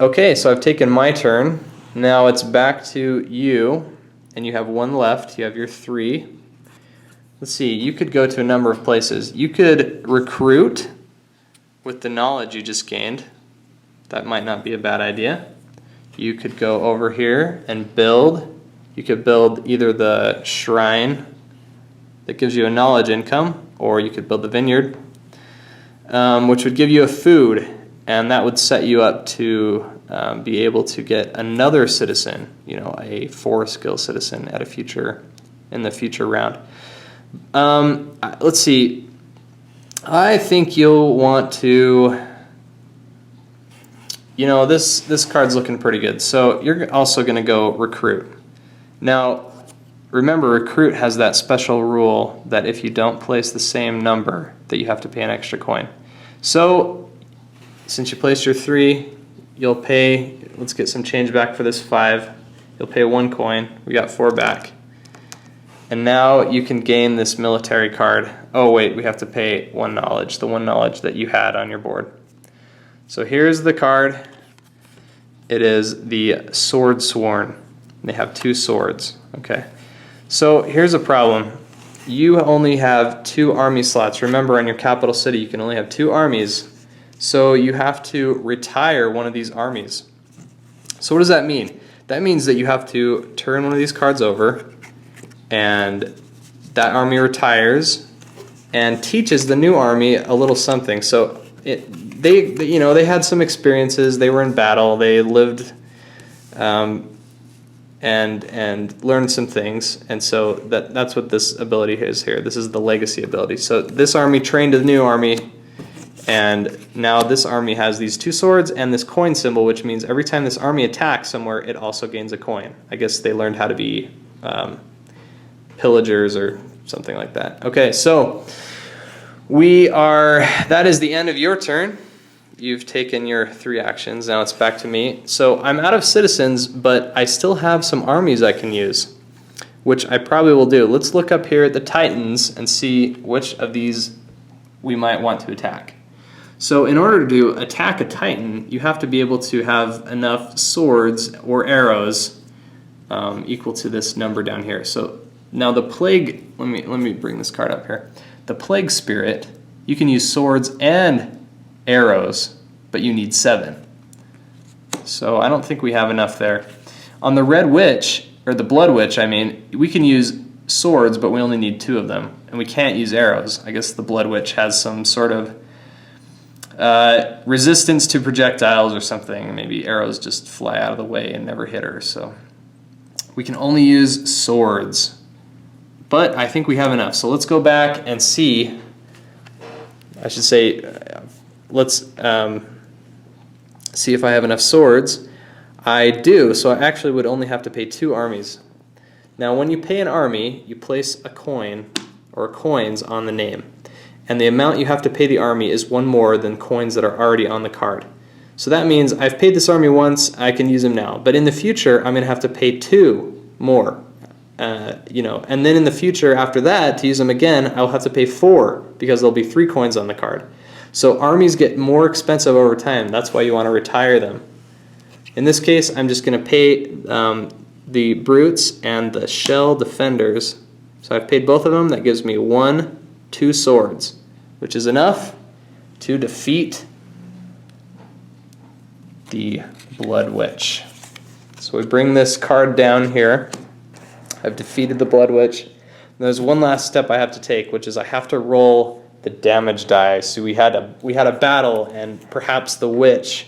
Okay, so I've taken my turn. Now it's back to you, and you have one left. You have your 3. Let's see, you could go to a number of places. You could recruit with the knowledge you just gained. That might not be a bad idea. You could go over here and build. You could build either the shrine that gives you a knowledge income, or you could build the vineyard, which would give you a food, and that would set you up to be able to get another citizen, a 4 skill citizen in the future round. Let's see. I think you'll want to, this card's looking pretty good. So you're also going to go recruit. Now, remember, recruit has that special rule that if you don't place the same number, that you have to pay an extra coin. So, since you placed your 3, you'll pay, let's get some change back for this 5. You'll pay 1 coin. We got 4 back. And now you can gain this military card. Oh wait, we have to pay 1 knowledge, the 1 knowledge that you had on your board. So here's the card. It is the Sword Sworn. They have 2 swords. Okay. So here's a problem. You only have 2 army slots. Remember, in your capital city, you can only have 2 armies. So you have to retire one of these armies. So what does that mean? That means that you have to turn one of these cards over, and that army retires and teaches the new army a little something. So they had some experiences. They were in battle. They lived and learned some things. And so that's what this ability is here. This is the legacy ability. So this army trained the new army, and now this army has these 2 swords and this coin symbol, which means every time this army attacks somewhere, it also gains a coin. I guess they learned how to be pillagers or something like that. Okay, so that is the end of your turn. You've taken your 3 actions. Now it's back to me. So I'm out of citizens, but I still have some armies I can use, which I probably will do. Let's look up here at the Titans and see which of these we might want to attack. So in order to attack a Titan, you have to be able to have enough swords or arrows equal to this number down here. So now the plague, let me bring this card up here. The plague spirit, you can use swords and arrows, but you need 7. So I don't think we have enough there. On the red witch, or the blood witch, I mean, we can use swords, but we only need 2 of them, and we can't use arrows. I guess the blood witch has some sort of resistance to projectiles or something. Maybe arrows just fly out of the way and never hit her. So we can only use swords. But I think we have enough. So let's go back and see. I should say, let's see if I have enough swords. I do, so I actually would only have to pay 2 armies. Now when you pay an army, you place a coin or coins on the name. And the amount you have to pay the army is 1 more than coins that are already on the card. So that means I've paid this army once, I can use them now. But in the future, I'm going to have to pay 2 more. And then in the future, after that, to use them again, I'll have to pay 4 because there'll be 3 coins on the card. So armies get more expensive over time. That's why you want to retire them. In this case, I'm just going to pay the brutes and the shell defenders. So I've paid both of them. That gives me 2 swords, which is enough to defeat the Blood Witch. So we bring this card down here. I've defeated the Blood Witch. And there's one last step I have to take, which is I have to roll the damage die. So we had a battle, and perhaps the witch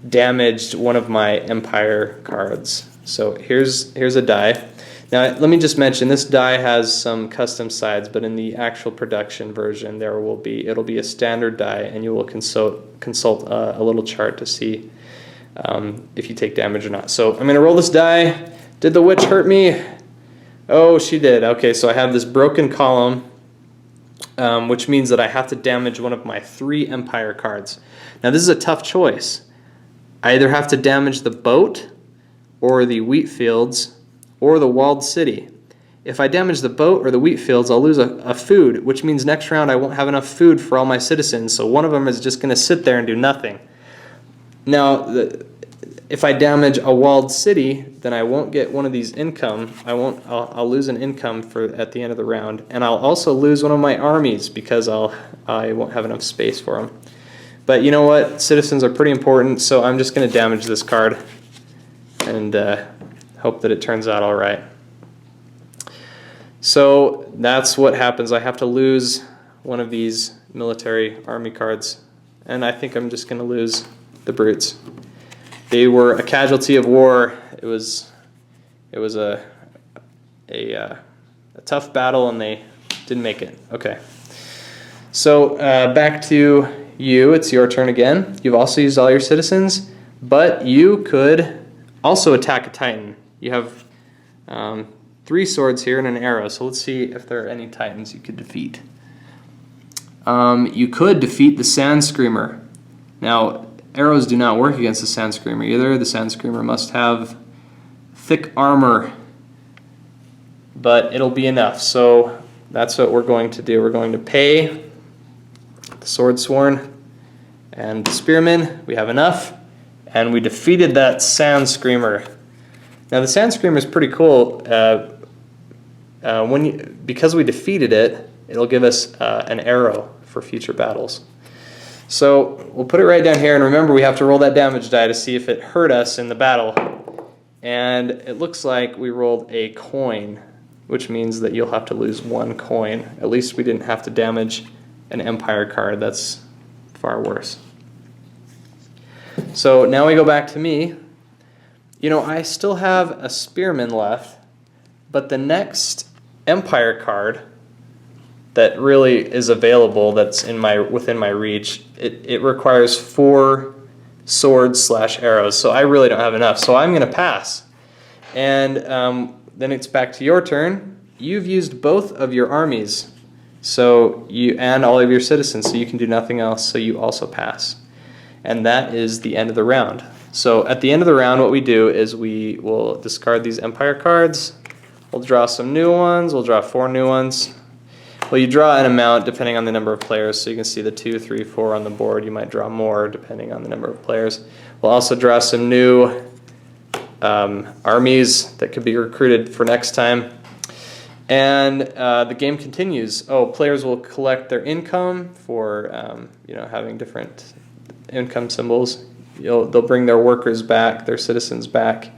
damaged one of my Empire cards. So here's a die. Now let me just mention, this die has some custom sides, but in the actual production version it'll be a standard die, and you will consult a little chart to see if you take damage or not. So I'm going to roll this die. Did the witch hurt me? Oh, she did. Okay, so I have this broken column, which means that I have to damage one of my 3 Empire cards. Now this is a tough choice. I either have to damage the boat, or the wheat fields, or the walled city. If I damage the boat or the wheat fields, I'll lose a food, which means next round I won't have enough food for all my citizens, so one of them is just going to sit there and do nothing. Now, if I damage a walled city, then I won't get one of these income. I'll lose an income at the end of the round, and I'll also lose one of my armies because I won't have enough space for them. But you know what? Citizens are pretty important, so I'm just going to damage this card and hope that it turns out all right. So that's what happens. I have to lose one of these military army cards, and I think I'm just going to lose the brutes. They were a casualty of war. It was a tough battle, and they didn't make it. Okay. So back to you. It's your turn again. You've also used all your citizens, but you could also attack a Titan. You have 3 swords here and an arrow. So let's see if there are any Titans you could defeat. You could defeat the Sand Screamer. Now, arrows do not work against the Sand Screamer either. The Sand Screamer must have thick armor, but it'll be enough. So that's what we're going to do. We're going to pay the Swordsworn and the Spearman. We have enough, and we defeated that Sand Screamer. Now the Sand Screamer is pretty cool. Because we defeated it, it'll give us an arrow for future battles. So we'll put it right down here, and remember we have to roll that damage die to see if it hurt us in the battle. And it looks like we rolled a coin, which means that you'll have to lose 1 coin. At least we didn't have to damage an Empire card. That's far worse. So now we go back to me. You know, I still have a Spearman left, but the next Empire card that really is available, that's within my reach, it requires 4 swords/arrows, so I really don't have enough, so I'm going to pass. And then it's back to your turn. You've used both of your armies, and all of your citizens, so you can do nothing else, so you also pass. And that is the end of the round. So at the end of the round, what we do is we will discard these Empire cards. We'll draw some new ones. We'll draw 4 new ones. Well, you draw an amount depending on the number of players, so you can see the 2, 3, 4 on the board. You might draw more depending on the number of players. We'll also draw some new armies that could be recruited for next time. And the game continues. Players will collect their income for having different income symbols. They'll bring their workers back, their citizens back,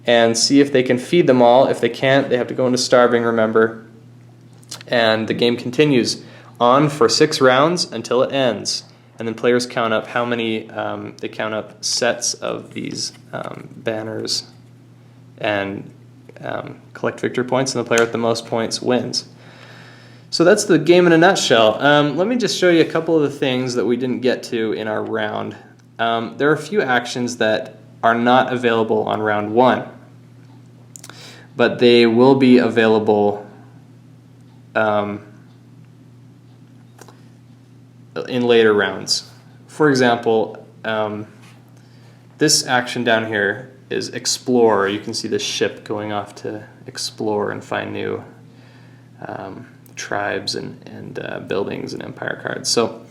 and see if they can feed them all. If they can't, they have to go into starving, remember. And the game continues on for 6 rounds until it ends. And then players count up how many, they count up sets of these banners and collect victory points, and the player with the most points wins. So that's the game in a nutshell. Let me just show you a couple of the things that we didn't get to in our round. There are a few actions that are not available on round 1, but they will be available in later rounds. For example, this action down here is explore. You can see the ship going off to explore and find new tribes and buildings and empire cards. So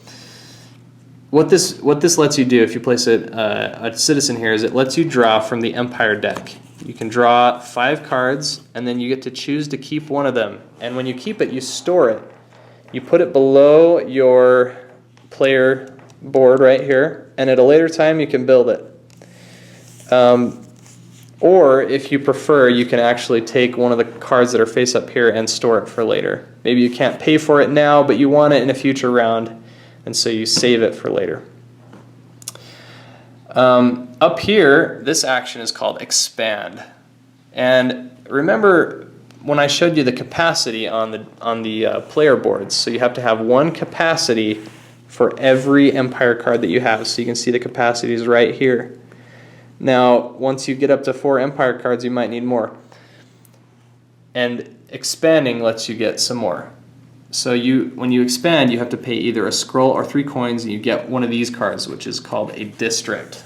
what this lets you do if you place a citizen here is it lets you draw from the empire deck. You can draw 5 cards, and then you get to choose to keep one of them. And when you keep it, you store it. You put it below your player board right here, and at a later time you can build it. Or if you prefer, you can actually take one of the cards that are face up here and store it for later. Maybe you can't pay for it now, but you want it in a future round, and so you save it for later. Up here, this action is called expand. And remember when I showed you the capacity on the player boards, so you have to have 1 capacity for every empire card that you have. So you can see the capacities right here. Now, once you get up to 4 empire cards, you might need more. And expanding lets you get some more. So when you expand, you have to pay either a scroll or 3 coins, and you get one of these cards, which is called a district.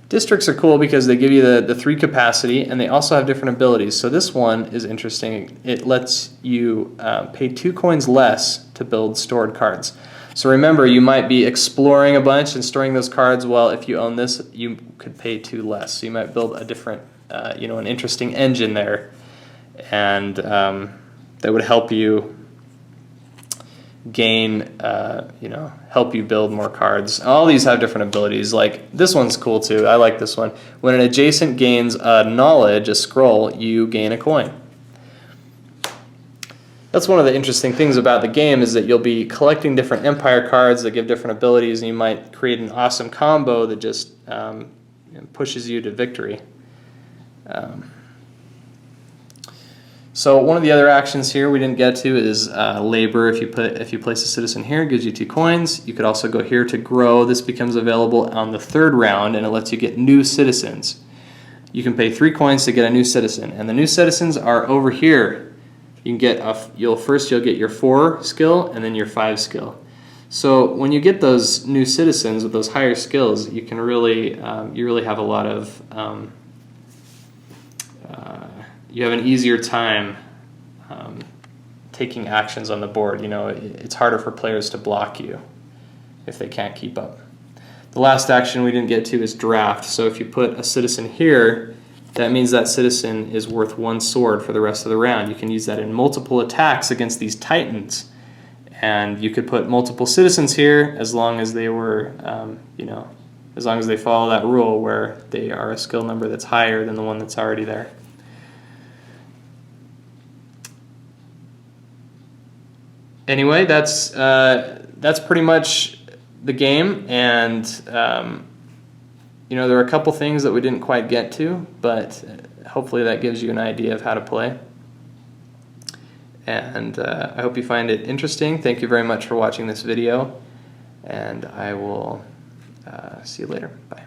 Districts are cool because they give you the 3 capacity, and they also have different abilities. So this one is interesting. It lets you pay 2 coins less to build stored cards. So remember, you might be exploring a bunch and storing those cards. Well, if you own this, you could pay 2 less. So you might build a different, an interesting engine there, and that would help you gain, help you build more cards. All these have different abilities. Like this one's cool too. I like this one. When an adjacent gains a knowledge, a scroll, you gain a coin. That's one of the interesting things about the game, is that you'll be collecting different Empire cards that give different abilities, and you might create an awesome combo that just pushes you to victory. So one of the other actions here we didn't get to is labor. If you place a citizen here, it gives you 2 coins. You could also go here to grow. This becomes available on the 3rd round, and it lets you get new citizens. You can pay 3 coins to get a new citizen, and the new citizens are over here. You can get you'll get your 4 skill and then your 5 skill. So when you get those new citizens with those higher skills, you can really have a lot of you have an easier time taking actions on the board. It's harder for players to block you if they can't keep up. The last action we didn't get to is draft. So if you put a citizen here, that means that citizen is worth 1 sword for the rest of the round. You can use that in multiple attacks against these titans. And you could put multiple citizens here as long as they were, as long as they follow that rule where they are a skill number that's higher than the one that's already there. Anyway, that's pretty much the game, and there are a couple things that we didn't quite get to, but hopefully that gives you an idea of how to play. And I hope you find it interesting. Thank you very much for watching this video, and I will see you later. Bye.